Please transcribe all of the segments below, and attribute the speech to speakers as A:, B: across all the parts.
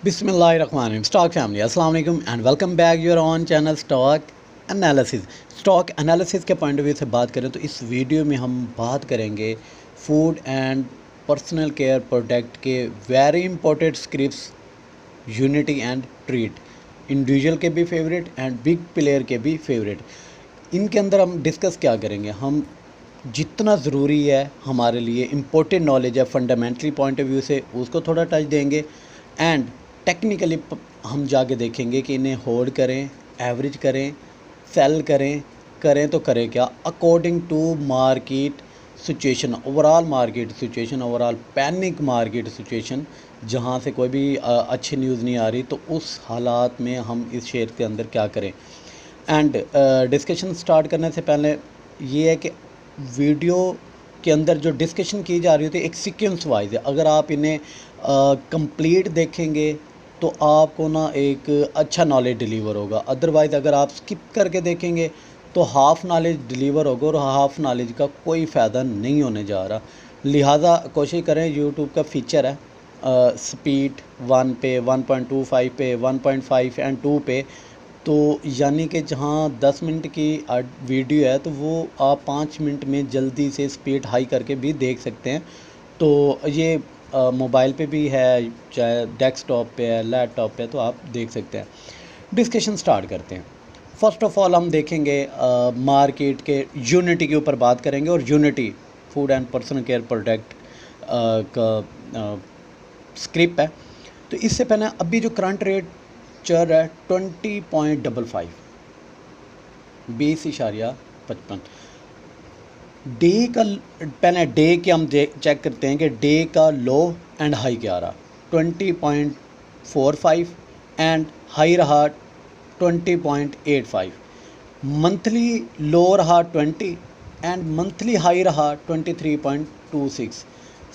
A: बिस्मिल्लाहिर्रहमानिर्रहीम stock family अस्सलाम वालेकुम and welcome back your on channel stock analysis के पॉइंट ऑफ व्यू से बात करें तो इस वीडियो में हम बात करेंगे food and personal care product के very important scripts unity and treat, individual के भी फेवरेट एंड बिग प्लेयर के भी फेवरेट। इनके अंदर हम डिस्कस क्या करेंगे, हम जितना ज़रूरी है हमारे लिए इम्पोर्टेंट नॉलेज है फंडामेंटली पॉइंट ऑफ व्यू से उसको थोड़ा टच देंगे एंड टेक्निकली हम जाके देखेंगे कि इन्हें होल्ड करें, एवरेज करें, सेल करें तो करें क्या according to market situation, overall market situation, overall panic market situation, जहाँ से कोई भी अच्छी न्यूज़ नहीं आ रही, तो उस हालात में हम इस शेयर के अंदर क्या करें। एंड डिस्कशन स्टार्ट करने से पहले ये है कि वीडियो के अंदर जो डिस्कशन की जा रही होती है एक सीक्वेंस वाइज है। अगर आप इन्हें कंप्लीट देखेंगे तो आपको ना एक अच्छा नॉलेज डिलीवर होगा, अदरवाइज़ अगर आप स्किप करके देखेंगे तो हाफ़ नॉलेज डिलीवर होगा और हाफ़ नॉलेज का कोई फ़ायदा नहीं होने जा रहा। लिहाजा कोशिश करें, यूट्यूब का फ़ीचर है स्पीड 1 पे, 1.25 पे, 1.5 एंड 2 पे, तो यानी कि जहाँ 10 मिनट की वीडियो है तो वो आप 5 मिनट में जल्दी से स्पीड हाई करके भी देख सकते हैं। तो ये मोबाइल पे भी है, चाहे डेस्कटॉप पे है, लैपटॉप पे, तो आप देख सकते हैं। डिस्कशन स्टार्ट करते हैं। फ़र्स्ट ऑफ़ ऑल हम देखेंगे मार्केट के यूनिटी के ऊपर बात करेंगे, और unity food and personal care product का स्क्रिप्ट है। तो इससे पहले अभी जो करंट रेट चल रहा है 20.55, 20.55 डे का। पहले डे के हम चेक करते हैं कि डे का लो एंड हाई क्या रहा, 20.45 एंड हाई रहा 20.85। मंथली लो रहा 20 एंड मंथली हाई रहा 23.26।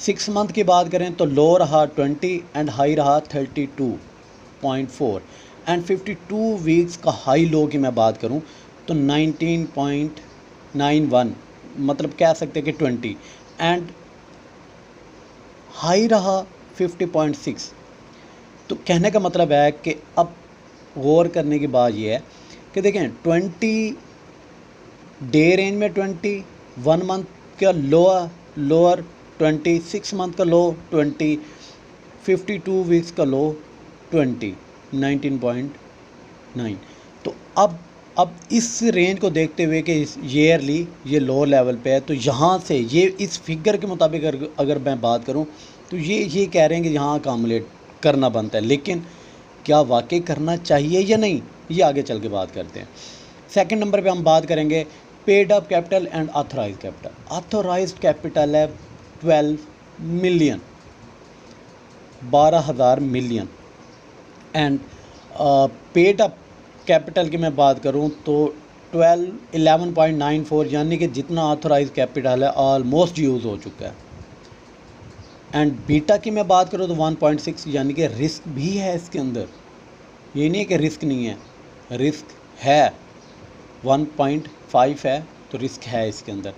A: 6 मंथ की बात करें तो लो रहा 20 एंड हाई रहा 32.4 एंड 52 वीक्स का हाई लो की मैं बात करूं तो 19.91, मतलब कह सकते हैं कि 20 एंड हाई रहा 50.6। तो कहने का मतलब है कि अब गौर करने की बात यह है कि देखें 20 डे रेंज में 20, 1 मंथ का लोअर 20, 6 मंथ का लो 20, 52 वीक्स का लो 20, 19.9। तो अब इस रेंज को देखते हुए कि ईयरली ये लो लेवल पे है, तो यहाँ से ये इस फिगर के मुताबिक अगर मैं बात करूँ तो ये कह रहे हैं कि यहाँ अकामुलेट करना बनता है, लेकिन क्या वाकई करना चाहिए या नहीं, ये आगे चल के बात करते हैं। सेकंड नंबर पे हम बात करेंगे paid up capital and authorised capital. Authorised capital है 12 million, 12,000 million and paid up capital की मैं बात करूं तो 11.94, यानी कि जितना ऑथराइज कैपिटल है ऑलमोस्ट यूज़ हो चुका है। एंड बीटा की मैं बात करूं तो 1.6, यानी कि रिस्क भी है इसके अंदर, ये नहीं है कि रिस्क नहीं है, रिस्क है। 1.5 है तो रिस्क है इसके अंदर।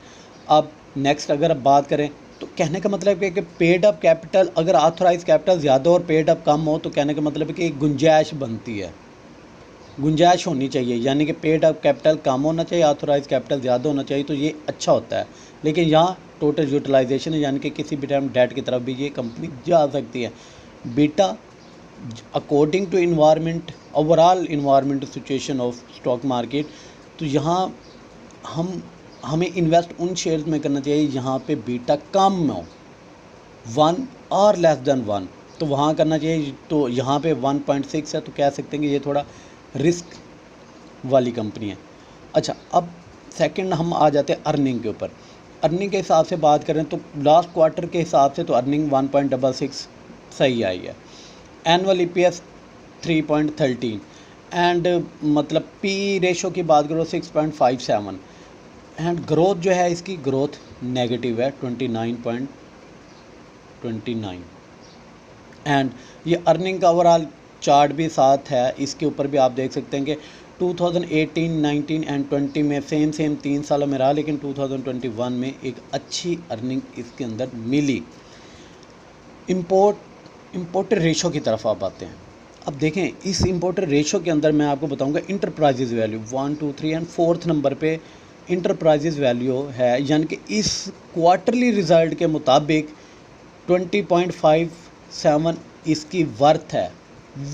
A: अब नेक्स्ट अगर अब बात करें तो कहने का मतलब है कि पेड अप कैपिटल, अगर ऑथराइज कैपिटल ज़्यादा और पेड अप कम हो तो कहने का मतलब है कि एक गुंजाइश बनती है, गुंजाइश होनी चाहिए, यानी कि पेड अप कैपिटल कम होना चाहिए, ऑथराइज कैपिटल ज़्यादा होना चाहिए, तो ये अच्छा होता है। लेकिन यहाँ टोटल यूटिलाइजेशन है, यानी कि किसी भी टाइम डेट की तरफ भी ये कंपनी जा सकती है। Beta according to environment, overall environment situation of stock market, तो यहाँ हमें इन्वेस्ट उन शेयर्स में करना चाहिए यहाँ पे बीटा कम हो, 1 और लेस देन 1, तो वहाँ करना चाहिए। तो यहाँ पे 1.6 है तो कह सकते हैं कि ये थोड़ा रिस्क वाली कंपनी है। अच्छा, अब सेकंड हम आ जाते हैं अर्निंग के ऊपर। अर्निंग के हिसाब से बात करें तो लास्ट क्वार्टर के हिसाब से तो अर्निंग 1.66 सही आई है। एनुअल EPS 3.13 एंड मतलब पी रेशो की बात करो 6.57 एंड ग्रोथ जो है इसकी ग्रोथ नेगेटिव है 29.29 एंड ये अर्निंग का ओवरऑल चार्ट भी साथ है, इसके ऊपर भी आप देख सकते हैं कि 2018, 19 एंड 20 में सेम 3 सालों में रहा, लेकिन 2021 में एक अच्छी अर्निंग इसके अंदर मिली। इम्पोर्ट रेशो की तरफ आप आते हैं अब देखें इस इम्पोर्टेड रेशो के अंदर मैं आपको बताऊंगा enterprises value 1 2 3 and 4th number पे इंटरप्राइजेज वैल्यू है, यानी कि इस क्वार्टरली रिज़ल्ट के मुताबिक 20.57 इसकी वर्थ है,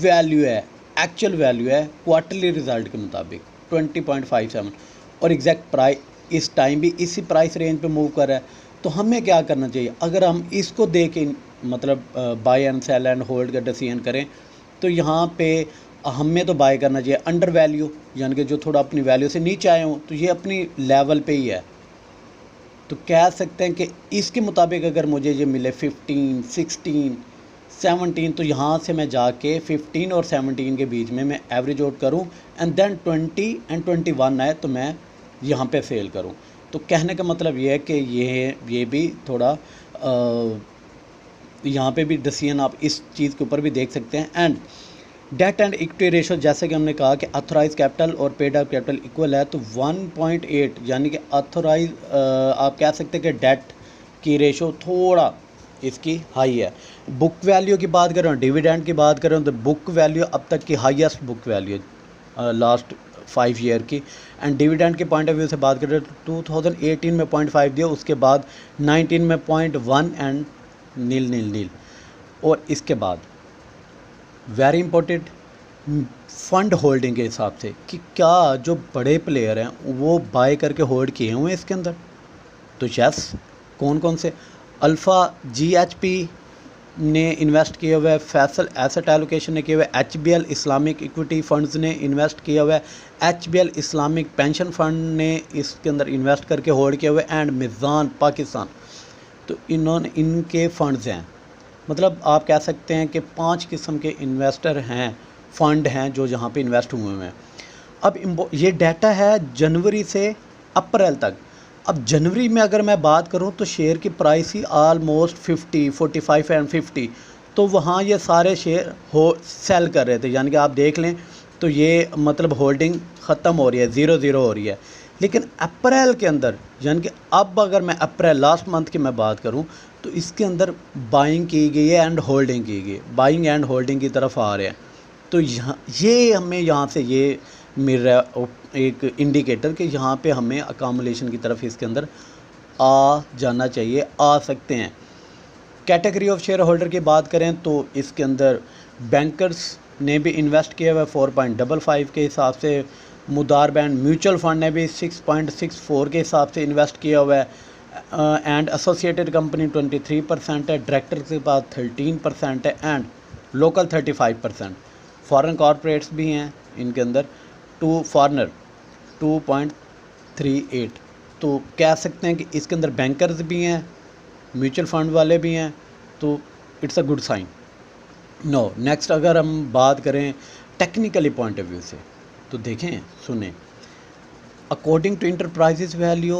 A: वैल्यू है, एक्चुअल वैल्यू है क्वार्टरली रिज़ल्ट के मुताबिक 20.57, और एग्जैक्ट प्राइस इस टाइम भी इसी प्राइस रेंज पे मूव कर रहा है। तो हमें क्या करना चाहिए, अगर हम इसको देख के मतलब buy and sell and hold का डिसीजन करें तो यहाँ पे हमें तो बाय करना चाहिए अंडर वैल्यू, यानी कि जो थोड़ा अपनी वैल्यू से नीचे आए हों, तो ये अपनी लेवल पे ही है। तो कह सकते हैं कि इसके मुताबिक अगर मुझे ये मिले 15, 16, 17, तो यहाँ से मैं जाके 15 और 17 के बीच में मैं एवरेज आउट करूँ एंड देन 20 एंड 21 आए तो मैं यहाँ पे सेल करूँ। तो कहने का मतलब ये है कि ये भी थोड़ा यहाँ पे भी डिसीजन आप इस चीज़ के ऊपर भी देख सकते हैं। And debt and equity ratio, जैसे कि हमने कहा कि अथोराइज कैपिटल और पेड अप कैपिटल इक्वल है, तो 1.8 यानी कि अथोराइज आप कह सकते हैं कि डेट की रेशो थोड़ा इसकी हाई है। बुक वैल्यू की बात करें, डिविडेंड की बात करें, तो बुक वैल्यू अब तक की highest book value last 5 year की। एंड डिविडेंड के पॉइंट ऑफ व्यू से बात करें तो 2018 में 0.5 दिया, उसके बाद 19 में 0.1 एंड नील। और इसके बाद वेरी इंपॉर्टेंट फंड होल्डिंग के हिसाब से कि क्या जो बड़े प्लेयर हैं वो बाय करके होल्ड किए हुए हैं इसके अंदर। तो यस, कौन कौन से, अल्फ़ा GHP ने इन्वेस्ट किया हुआ है, फैसल एसेट एलोकेशन ने किया हुआ है, HBL इस्लामिक इक्विटी फंड्स ने इन्वेस्ट किया हुआ है, HBL इस्लामिक पेंशन फंड ने इसके अंदर इन्वेस्ट करके होल्ड किया हुआ है, एंड मिज़ान पाकिस्तान। तो इनके फंड्स हैं, मतलब आप कह सकते हैं कि 5 किस्म के इन्वेस्टर हैं, फंड हैं जो यहाँ पे इन्वेस्ट हुए हैं। अब ये डाटा है जनवरी से अप्रैल तक। अब जनवरी में अगर मैं बात करूँ तो शेयर की प्राइस ही ऑलमोस्ट 50, 45 एंड 50, तो वहाँ ये सारे शेयर सेल कर रहे थे, यानी कि आप देख लें तो ये मतलब होल्डिंग ख़त्म हो रही है, 0-0 हो रही है। लेकिन अप्रैल के अंदर, यानी कि अब अगर मैं अप्रैल लास्ट मंथ की मैं बात करूं तो इसके अंदर बाइंग की गई है एंड होल्डिंग की गई, बाइंग एंड होल्डिंग की तरफ आ रहे हैं। तो यहाँ ये हमें यहाँ से ये मिल रहा है एक इंडिकेटर कि यहाँ पे हमें अकामुलेशन की तरफ इसके अंदर आ जाना चाहिए, आ सकते हैं। कैटेगरी ऑफ शेयर होल्डर की बात करें तो इसके अंदर बैंकर्स ने भी इन्वेस्ट किया हुआ है 4.55 के हिसाब से, मुदार बैंड म्यूचुअल फंड ने भी 6.64 के हिसाब से इन्वेस्ट किया हुआ है, एंड एसोसिएटेड कंपनी 23% है, डायरेक्टर के पास 13% है, एंड लोकल 35%। फॉरेन कॉरपोरेट्स भी हैं इनके अंदर, फॉरनर 2.38। तो कह सकते हैं कि इसके अंदर बैंकर्स भी हैं, म्यूचुअल फंड वाले भी हैं, तो it's a good sign. No next अगर हम बात करें टेक्निकली पॉइंट ऑफ व्यू से, तो देखें सुने, अकॉर्डिंग टू इंटरप्राइजेज वैल्यू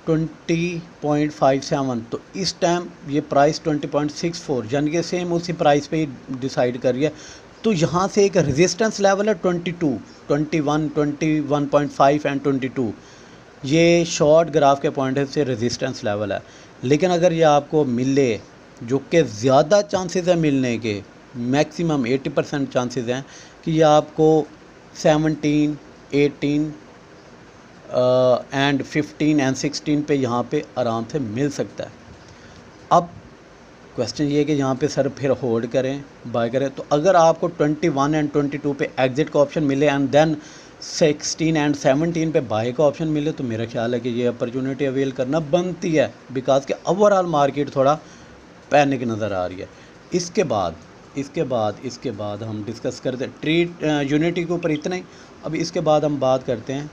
A: 20.57, तो इस टाइम ये प्राइस 20.64 यानी कि सेम उसी प्राइस पे ही डिसाइड कर रही है। तो यहाँ से एक रेजिस्टेंस लेवल है 22, 21, 21.5 एंड 22, ये शॉर्ट ग्राफ के पॉइंट से रेजिस्टेंस लेवल है। लेकिन अगर ये आपको मिले, जो कि ज़्यादा चांसेस है मिलने के, मैक्सिमम 80% चांसेस हैं कि ये आपको 17, 18 एंड 15 एंड 16 पे यहाँ पे आराम से मिल सकता है। अब क्वेश्चन ये है कि यहाँ पे सर फिर होल्ड करें, बाय करें। तो अगर आपको 21 एंड 22 पे एग्जिट का ऑप्शन मिले एंड देन 16 एंड 17 पे बाय का ऑप्शन मिले, तो मेरा ख्याल है कि ये अपॉर्चुनिटी अवेल करना बनती है, बिकॉज के ओवरऑल मार्केट थोड़ा पैनिक नज़र आ रही है। इसके बाद हम डिस्कस करते हैं ट्रीट यूनिटी के ऊपर इतना ही। अब इसके बाद हम बात करते हैं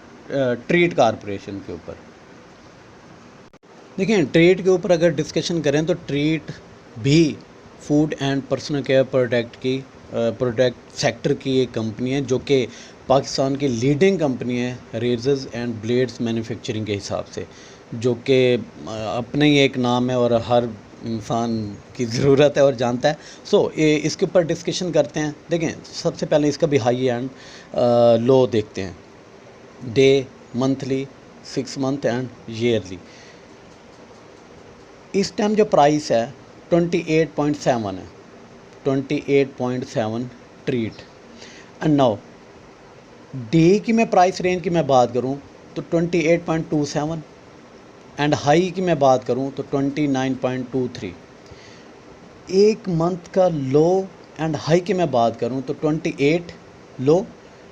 A: ट्रीट कॉरपोरेशन के ऊपर। देखिए ट्रीट के ऊपर अगर डिस्कशन करें तो ट्रीट भी food and personal care product sector की एक कंपनी है, जो कि पाकिस्तान की लीडिंग कंपनी है रेजर्स एंड ब्लेड्स मैन्युफैक्चरिंग के हिसाब से, जो कि अपने ही एक नाम है और हर इंसान की ज़रूरत है और जानता है। इसके ऊपर डिस्कशन करते हैं। देखें सबसे पहले इसका भी हाई एंड लो देखते हैं, day, monthly, 6 month and yearly. इस टाइम जो प्राइस है 28.7 है, 28.7 ट्रीट। एंड नाउ डे की मैं प्राइस रेंज की मैं बात करूं तो 28.27 एंड हाई की मैं बात करूं तो 29.23। एक मंथ का लो एंड हाई की मैं बात करूं तो 28 लो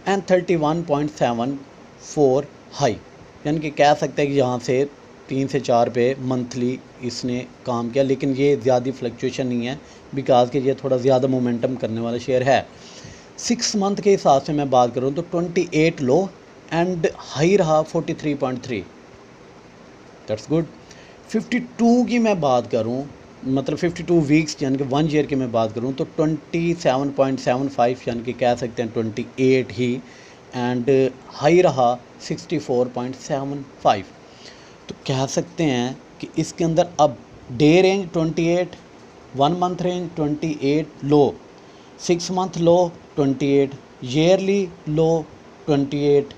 A: एंड 31.74 हाई, यानी कि कह सकते हैं कि यहाँ से 3 से 4 पे मंथली इसने काम किया, लेकिन ये ज़्यादा फ्लक्चुएशन नहीं है बिकॉज कि ये थोड़ा ज़्यादा मोमेंटम करने वाला शेयर है। 6 मंथ के हिसाब से मैं बात करूँ तो 28 लो एंड हाई रहा 43.3, दैट्स गुड। 52 की मैं बात करूं, मतलब 52 वीक्स यानी कि 1 ईयर की मैं बात करूं तो 27.75 यानी कि कह सकते हैं 28 ही, एंड हाई रहा 64.75। तो कह सकते हैं कि इसके अंदर अब डे रेंज 28, 1 मंथ रेंज 28 लो, 6 मंथ लो 28, ईयरली लो 28,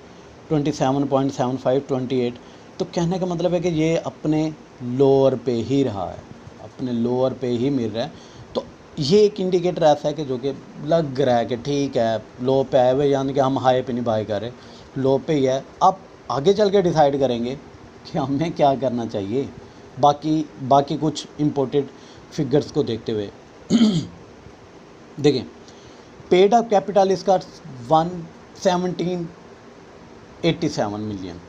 A: 27.75 28। तो कहने का मतलब है कि ये अपने लोअर पे ही रहा है, अपने लोअर पे ही मिल रहा है। तो ये एक इंडिकेटर ऐसा है कि जो कि लग रहा है कि ठीक है लो पे आए हुए, यानी कि हम हाई पे नहीं बाई कर रहे, लो पे ही है। अब आगे चल के डिसाइड करेंगे कि हमें क्या करना चाहिए बाकी कुछ इम्पोर्टेड फिगर्स को देखते हुए। देखें, पेड अप कैपिटल इसका 11787 मिलियन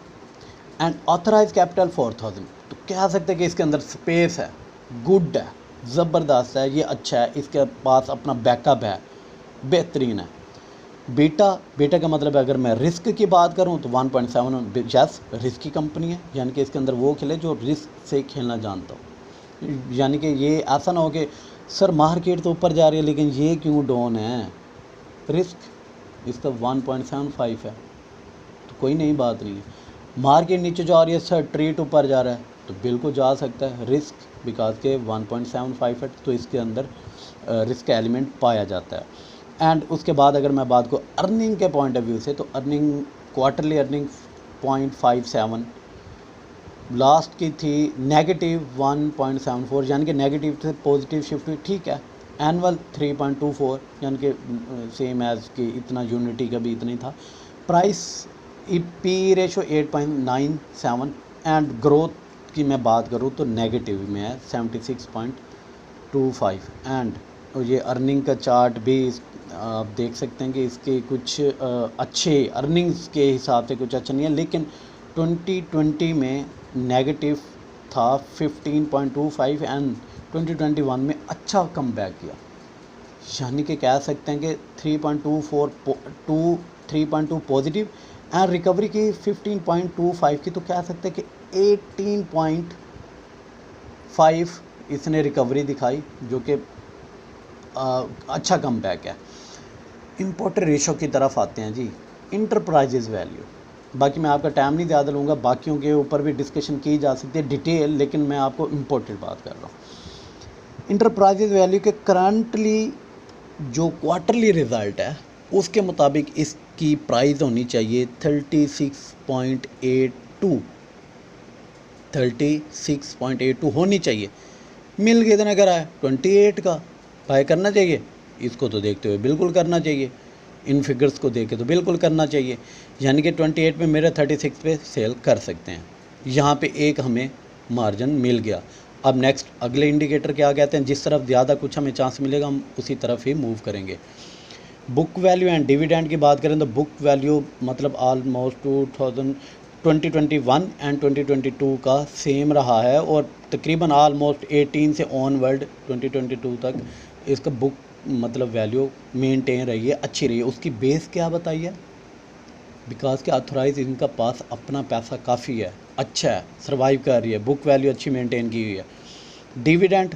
A: एंड ऑथराइज कैपिटल 4000। तो कह सकते हैं कि इसके अंदर स्पेस है, गुड है, ज़बरदस्त है, ये अच्छा है, इसके पास अपना बैकअप है, बेहतरीन है। बेटा का मतलब है अगर मैं रिस्क की बात करूं तो 1.7 जैस रिस्क की कंपनी है, यानी कि इसके अंदर वो खेले जो रिस्क से खेलना जानता हो। यानी कि ये ऐसा ना हो कि सर मार्केट तो ऊपर जा रही है लेकिन ये क्यों डाउन है, रिस्क इसका 1.75 है तो कोई नई बात नहीं है। मार्केट नीचे जा रही है सर ट्रेड ऊपर जा रहा है तो बिल्कुल जा सकता है, रिस्क बिकॉज के 1.75 है तो इसके अंदर रिस्क एलिमेंट पाया जाता है। एंड उसके बाद अगर मैं बात को अर्निंग के पॉइंट ऑफ व्यू से तो अर्निंग क्वार्टरली अर्निंग 0.57, लास्ट की थी नेगेटिव 1.74, यानी कि नेगेटिव से पॉजिटिव शिफ्ट हुई, ठीक है। एनुअल 3.24 यानी कि सेम एज कि इतना यूनिटी का भी इतना ही था। Price P ratio 8.97 and growth की मैं बात करूँ तो नेगेटिव में है 76.25 एंड ये अर्निंग का चार्ट भी आप देख सकते हैं कि इसके कुछ अच्छे अर्निंग्स के हिसाब से कुछ अच्छा नहीं है, लेकिन 2020 में नेगेटिव था 15.25 एंड 2021 में अच्छा कम बैक किया, यानी कि कह सकते हैं कि 3.2 पॉजिटिव एंड रिकवरी की 15.25 की, तो कह सकते हैं कि 18.5 इसने रिकवरी दिखाई जो कि अच्छा कम बैक है। इम्पोर्टेड रेशो की तरफ आते हैं जी, इंटरप्राइजेज वैल्यू। बाकी मैं आपका टाइम नहीं ज़्यादा लूँगा, बाकियों के ऊपर भी डिस्कशन की जा सकती है डिटेल, लेकिन मैं आपको इम्पोर्टेड बात कर रहा हूँ। इंटरप्राइजेज वैल्यू के करंटली जो क्वार्टरली रिज़ल्ट है उसके मुताबिक इसकी प्राइस होनी चाहिए 36.82 होनी चाहिए। मिल कितने का है 28 का, बाय करना चाहिए इसको तो देखते हुए बिल्कुल करना चाहिए, इन फिगर्स को देख के तो बिल्कुल करना चाहिए, यानी कि 28 पे मेरे 36 पे सेल कर सकते हैं। यहाँ पे एक हमें मार्जिन मिल गया। अब नेक्स्ट अगले इंडिकेटर क्या कहते हैं, जिस तरफ ज़्यादा कुछ हमें चांस मिलेगा हम उसी तरफ ही मूव करेंगे। बुक वैल्यू एंड डिविडेंड की बात करें तो बुक वैल्यू मतलब ऑलमोस्ट 2021 एंड 2022 का सेम रहा है और तकरीबन ऑलमोस्ट 18 से ऑनवर्ड 2022 तक इसका बुक मतलब वैल्यू मेंटेन रही है, अच्छी रही है। उसकी बेस क्या बताइए, बिकॉज के ऑथराइज इनका पास अपना पैसा काफ़ी है, अच्छा है, सर्वाइव कर रही है, बुक वैल्यू अच्छी मेंटेन की हुई है। डिविडेंड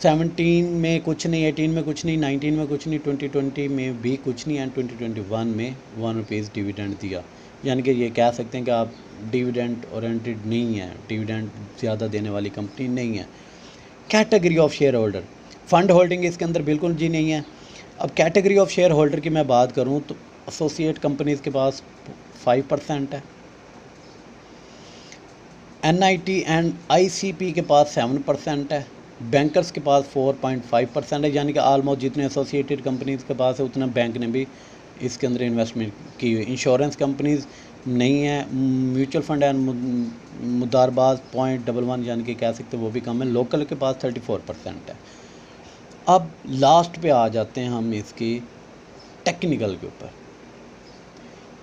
A: 17 में कुछ नहीं, 18 में कुछ नहीं, 19 में कुछ नहीं, 2020 में भी कुछ नहीं एंड 2021 में ₹1 डिविडेंड दिया, यानी कि ये कह सकते हैं कि आप डिविडेंड ओरिएंटेड नहीं है, डिविडेंड ज़्यादा देने वाली कंपनी नहीं है। Category of share holder, fund holding इसके अंदर बिल्कुल जी नहीं है। अब कैटेगरी ऑफ शेयर होल्डर की मैं बात करूं तो एसोसिएट कंपनीज़ के पास 5% है, एनआईटी एंड आईसीपी के पास 7% है, बैंकर्स के पास 4.5% है, यानी कि ऑलमोस्ट जितने एसोसिएटेड कंपनीज़ के पास है उतना बैंक ने भी इसके अंदर इन्वेस्टमेंट की हुई। इंश्योरेंस कंपनीज़ नहीं है, म्यूचुअल फंड एंड मुदारबाज 0.11 यानी कि कह सकते हैं वो भी कम है। लोकल के पास 34% है। अब लास्ट पे आ जाते हैं हम इसकी टेक्निकल के ऊपर।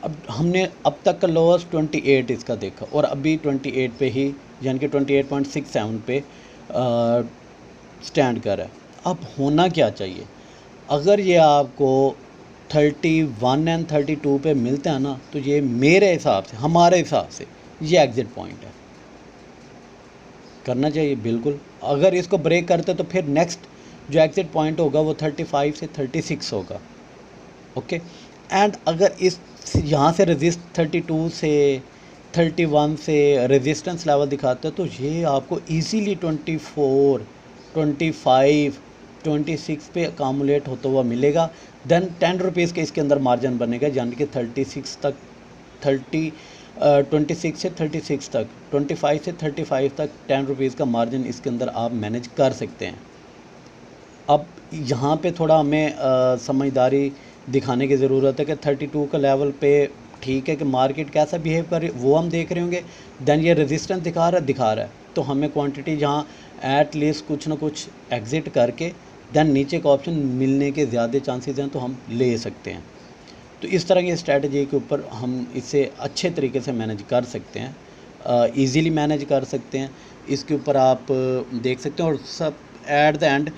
A: अब हमने अब तक का लोअर्स 28 इसका देखा और अभी 28 पे ही यानी कि 28.67 पे स्टैंड कर है। अब होना क्या चाहिए, अगर ये आपको 31 एंड 32 पे मिलता है ना, तो ये मेरे हिसाब से, हमारे हिसाब से ये एग्ज़िट पॉइंट है, करना चाहिए बिल्कुल। अगर इसको ब्रेक करते तो फिर नेक्स्ट जो एग्ज़िट पॉइंट होगा वो 35 से 36 होगा। ओके, एंड अगर इस यहाँ से रेजिस्ट 32 से 31 से रेजिस्टेंस लेवल दिखाते हैं तो ये आपको इजीली 24, 25, 26 पे अकामुलेट होता हुआ मिलेगा। देन 10 रुपीज़ के इसके अंदर मार्जिन बनेगा, यानी कि 36 तक 26 से 36 तक, 25 से 35 तक 10 रुपीज़ का मार्जिन इसके अंदर आप मैनेज कर सकते हैं। अब यहाँ पे थोड़ा हमें समझदारी दिखाने की ज़रूरत है कि 32 का लेवल पे ठीक है कि मार्केट कैसा बिहेव कर रही है वो हम देख रहे होंगे। देन ये रेजिस्टेंस दिखा रहा है तो हमें क्वांटिटी जहाँ एट लीस्ट कुछ ना कुछ एग्ज़िट करके देन नीचे का ऑप्शन मिलने के ज़्यादा चांसेस हैं तो हम ले सकते हैं। तो इस तरह की स्ट्रैटेजी के ऊपर हम इसे अच्छे तरीके से मैनेज कर सकते हैं, ईज़िली मैनेज कर सकते हैं। इसके ऊपर आप देख सकते हैं और सब एट द एंड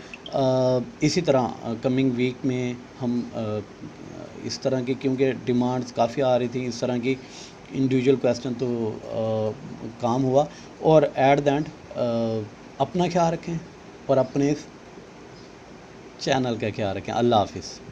A: इसी तरह कमिंग वीक में हम इस तरह की, क्योंकि डिमांड्स काफ़ी आ रही थी, इस तरह की इंडिविजुअल क्वेश्चन तो काम हुआ। और एट द एंड अपना ख्याल रखें और अपने इस चैनल का ख्याल रखें। अल्लाह हाफिज़।